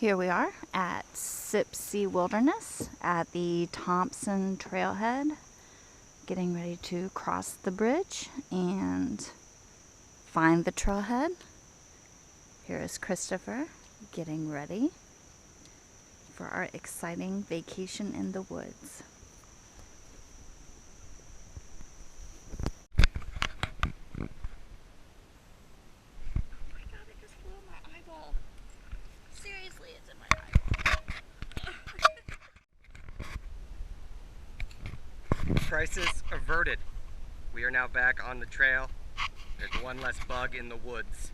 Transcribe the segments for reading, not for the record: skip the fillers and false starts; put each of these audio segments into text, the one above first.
Here we are at Sipsey Wilderness at the Thompson Trailhead, getting ready to cross the bridge and find the trailhead. Here is Christopher getting ready for our exciting vacation in the woods. Seriously, it's in my eyeball. Crisis averted. We are now back on the trail. There's one less bug in the woods.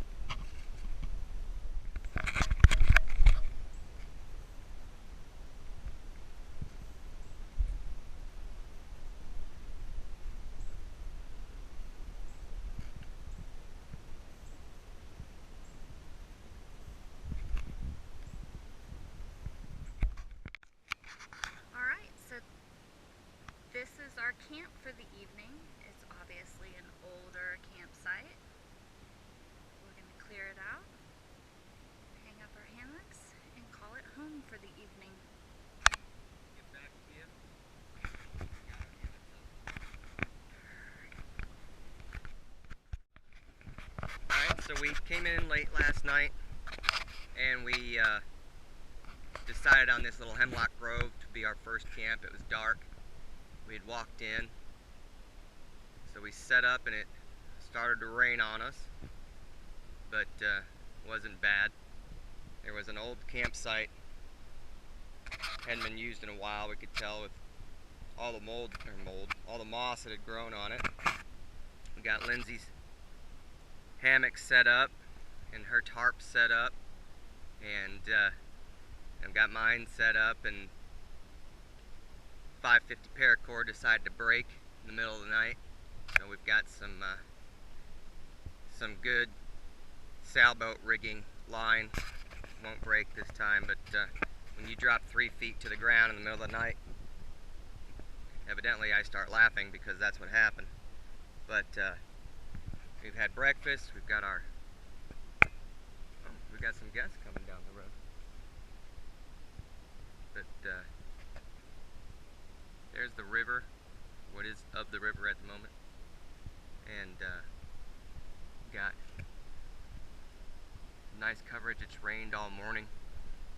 Alright, so this is our camp for the evening. It's obviously an older campsite. We're going to clear it out, hang up our hammocks, and call it home for the evening. Get back to you. Alright, so we came in late last night and we decided on this little hemlock grove to be our first camp. It was dark. We had walked in, so we set up and it started to rain on us, but wasn't bad. There was an old campsite, hadn't been used in a while. We could tell with all the all the moss that had grown on it. We got Lindsay's hammock set up and her tarp set up, and I've got mine set up, and 550 paracord decided to break in the middle of the night. So we've got some good sailboat rigging line. Won't break this time, but when you drop 3 feet to the ground in the middle of the night, evidently I start laughing because that's what happened. But we've had breakfast. We've got some guests coming down the road. But there's the river, what is of the river at the moment, and got nice coverage. It's rained all morning.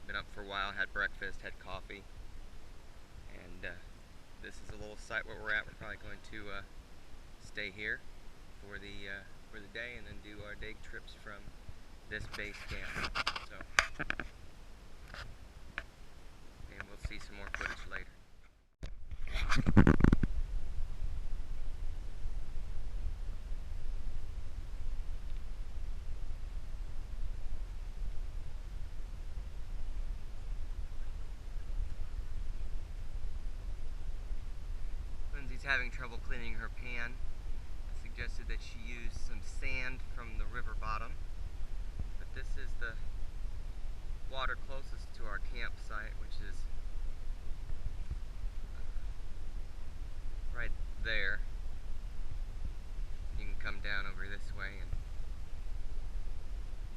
Been up for a while, had breakfast, had coffee, and this is a little site where we're at. We're probably going to stay here for the day, and then do our day trips from this base camp. So, and we'll see some more footage later. Lindsay's having trouble cleaning her pan. I suggested that she use some sand from the river bottom, but this is the water closest to our campsite, which is right there. You can come down over this way, and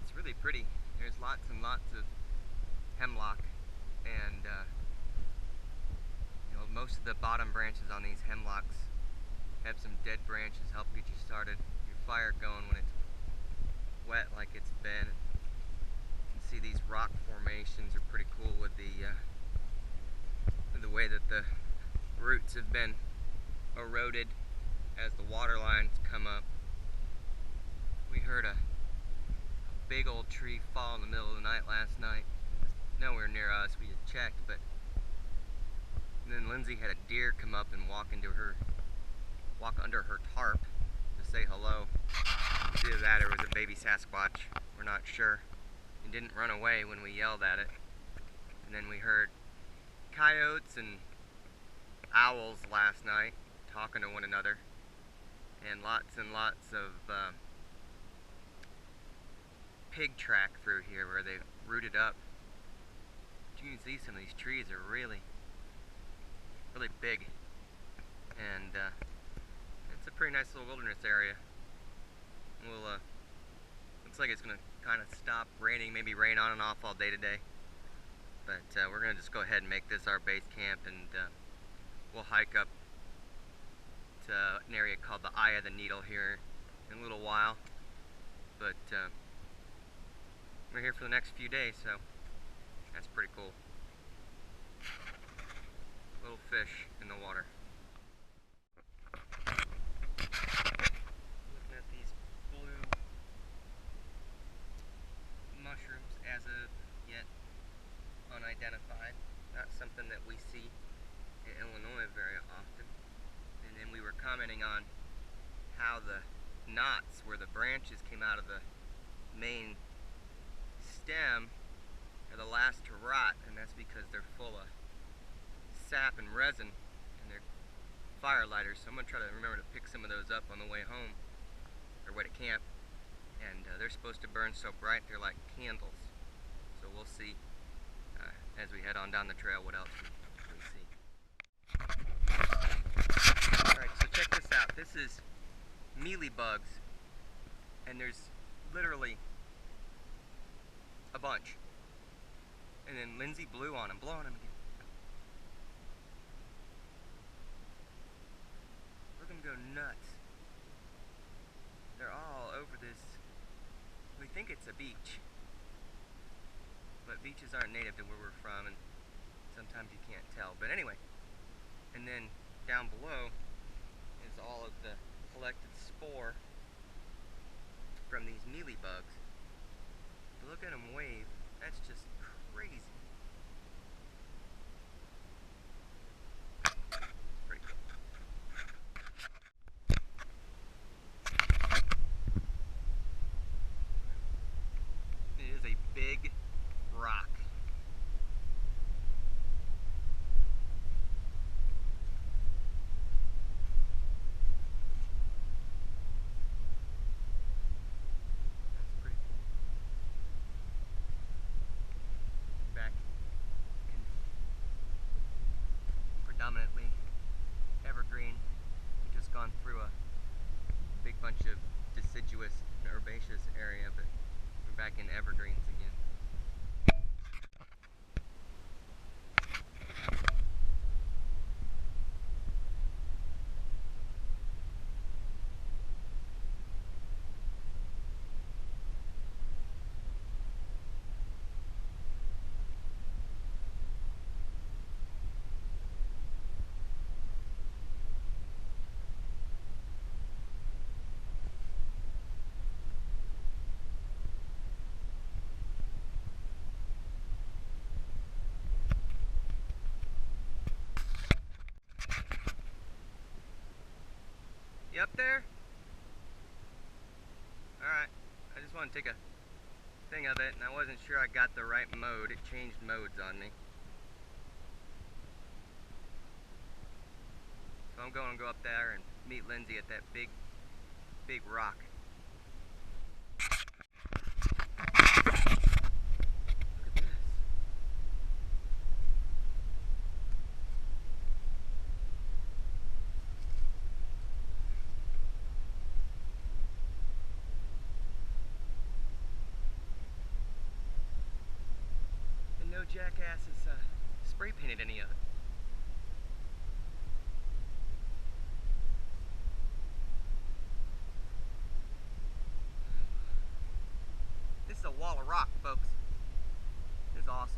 it's really pretty. There's lots and lots of hemlock, and most of the bottom branches on these hemlocks have some dead branches, help get you started, your fire going when it's wet like it's been. You can see these rock formations are pretty cool with the way that the roots have been eroded as the water lines come up. We heard a big old tree fall in the middle of the night last night. Nowhere near us, we had checked, but then Lindsay had a deer come up and walk under her tarp to say hello. Either that or it was a baby Sasquatch, we're not sure. It didn't run away when we yelled at it. And then we heard coyotes and owls last night talking to one another, and lots of pig track through here where they've rooted up. But you can see some of these trees are really big, and it's a pretty nice little wilderness area. We'll looks like it's gonna kind of stop raining, maybe rain on and off all day today. But we're going to just go ahead and make this our base camp, and we'll hike up to an area called the Eye of the Needle here in a little while. But we're here for the next few days, so that's pretty cool. Little fish in the water. Looking at these blue mushrooms as of yet unidentified. Not something that we see in Illinois very often. And then we were commenting on how the knots where the branches came out of the main stem are the last to rot, and that's because they're full of sap and resin and they're fire lighters. So I'm going to try to remember to pick some of those up on the way home, or way to camp. And they're supposed to burn so bright they're like candles. So we'll see as we head on down the trail what else we see. Alright, so check this out. This is mealybugs, and there's literally a bunch. And then Lindsay blew on them. Blow on them again. Look at them go nuts. They're all over this. We think it's a beach, but beaches aren't native to where we're from, and sometimes you can't tell. But anyway, and then down below is all of the collected spore from these mealybugs. Look at them wave. That's just crazy. It's pretty cool. It is a big rock. That's pretty cool. Back in predominantly evergreen. We've just gone through a big bunch of deciduous and herbaceous area, but we're back in evergreens again. You up there? Alright, I just want to take a thing of it, and I wasn't sure I got the right mode. It changed modes on me. So I'm going to go up there and meet Lindsay at that big rock. Look at this. And no jackass has spray painted any of it. This is a wall of rock, folks. This is awesome.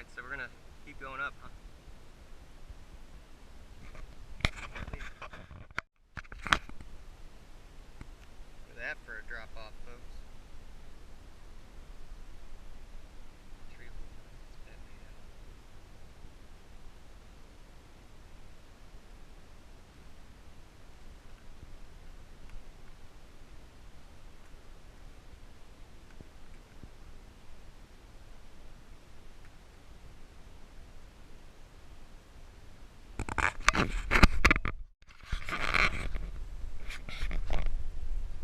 Alright, so we're gonna keep going up, huh? Look at that for a drop off, folks. Tree it's bad made out.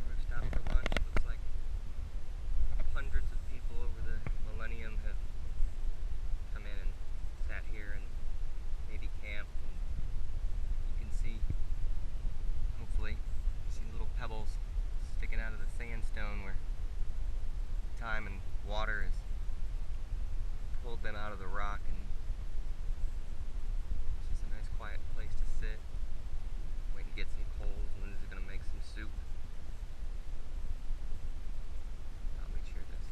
We've stopped for lunch. Looks like hundreds of people over the millennium have come in and sat here and maybe camped. And you can see, hopefully, you see little pebbles sticking out of the sandstone where time and water has pulled them out of the rock, and it's just a nice quiet place to sit, wait and get some coals. Lindsay's gonna make some soup. I'll make sure this.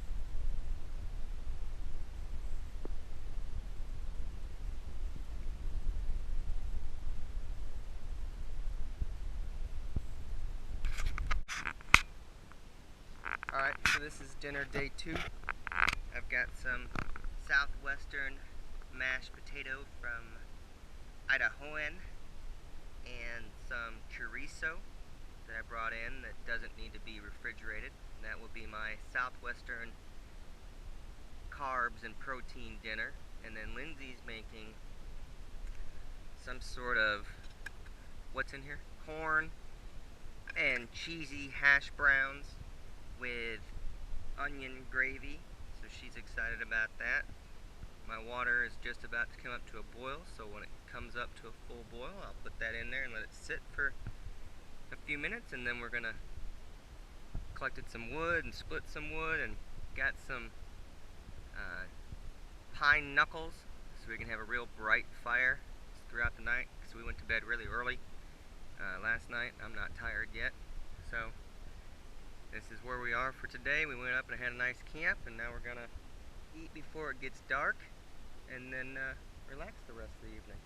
Alright, so this is dinner day 2. I've got some southwestern mashed potato from Idahoan and some chorizo that I brought in that doesn't need to be refrigerated. And that will be my southwestern carbs and protein dinner. And then Lindsay's making some sort of, what's in here? Corn and cheesy hash browns with onion gravy, so she's excited about that. My water is just about to come up to a boil, so when it comes up to a full boil, I'll put that in there and let it sit for a few minutes, and then we're gonna collected some wood and split some wood and got some pine knuckles so we can have a real bright fire throughout the night, because we went to bed really early last night. I'm not tired yet, so this is where we are for today. We went up and had a nice camp, and now we're gonna eat before it gets dark and then relax the rest of the evening.